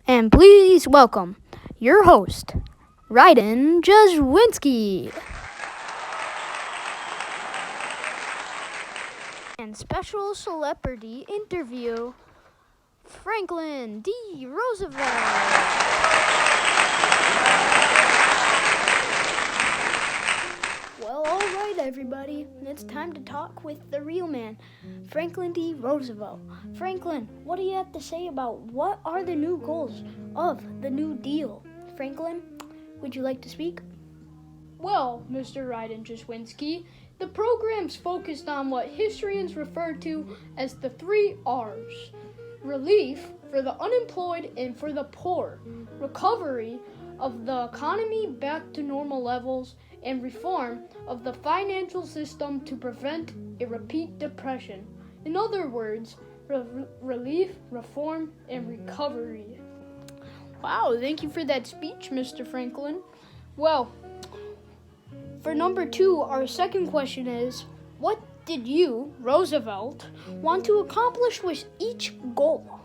And please welcome your host, Ryden Jaswinski. And special celebrity interview, Franklin D Rosevelt. Well, all right, everybody. It's time to talk with the real man, Franklin D Roosevelt. Franklin, what do you have to say about what are the new goals of the New Deal? Franklin, would you like to speak? Well, Mr. Ryden Jaswinski, the program's focused on what historians refer to as the 3 R's. Relief for the unemployed and for the poor, recovery of the economy back to normal levels, and reform of the financial system to prevent a repeat depression. In other words, relief, reform, and recovery. Wow, thank you for that speech, Mr. Franklin. Well, for number 2, our second question is, what did you, Roosevelt, want to accomplish with each goal?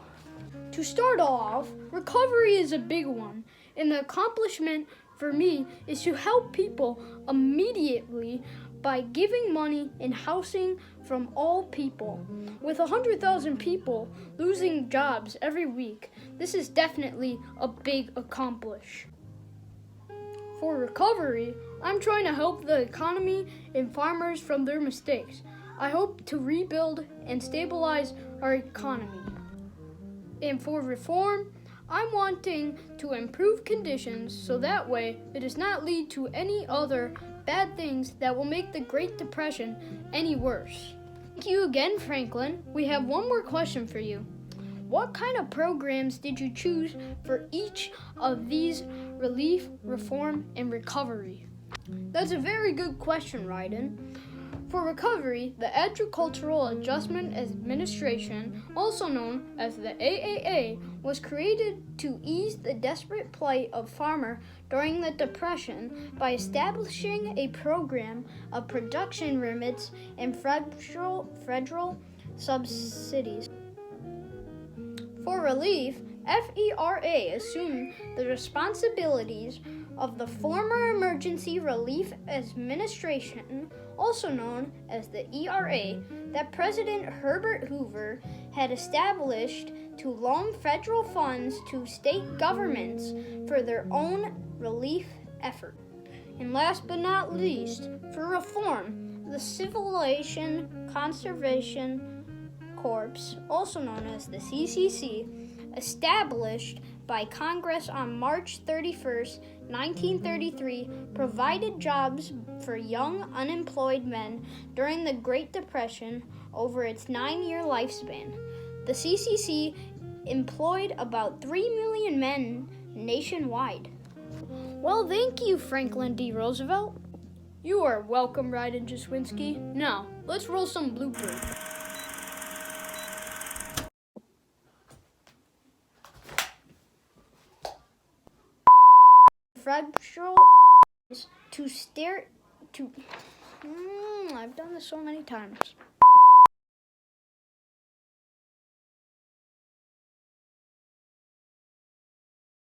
To start off, recovery is a big one, and the accomplishment for me is to help people immediately by giving money and housing from all people. With 100,000 people losing jobs every week, this is definitely a big accomplishment. For recovery, I'm trying to help the economy and farmers from their mistakes. I hope to rebuild and stabilize our economy. And for reform, I'm wanting to improve conditions so that way it does not lead to any other bad things that will make the Great Depression any worse. Thank you again, Franklin. We have one more question for you. What kind of programs did you choose for each of these relief, reform, and recovery? That's a very good question, Ryden. For recovery, the Agricultural Adjustment Administration, also known as the AAA, was created to ease the desperate plight of farmers during the Depression by establishing a program of production limits and federal subsidies. For relief, FERA assumed the responsibilities of the former Emergency Relief Administration, also known as the ERA, that President Herbert Hoover had established to loan federal funds to state governments for their own relief effort. And last but not least, for reform, the Civilization Conservation Corps, also known as the CCC, established by Congress on March 31st, 1933, provided jobs for young unemployed men during the Great Depression over its 9-year lifespan. The CCC employed about 3 million men nationwide. Well, thank you, Franklin D. Roosevelt. You are welcome, Ryden Jaswinski. Now, let's roll some bloopers. Federal to stare to I've done this so many times.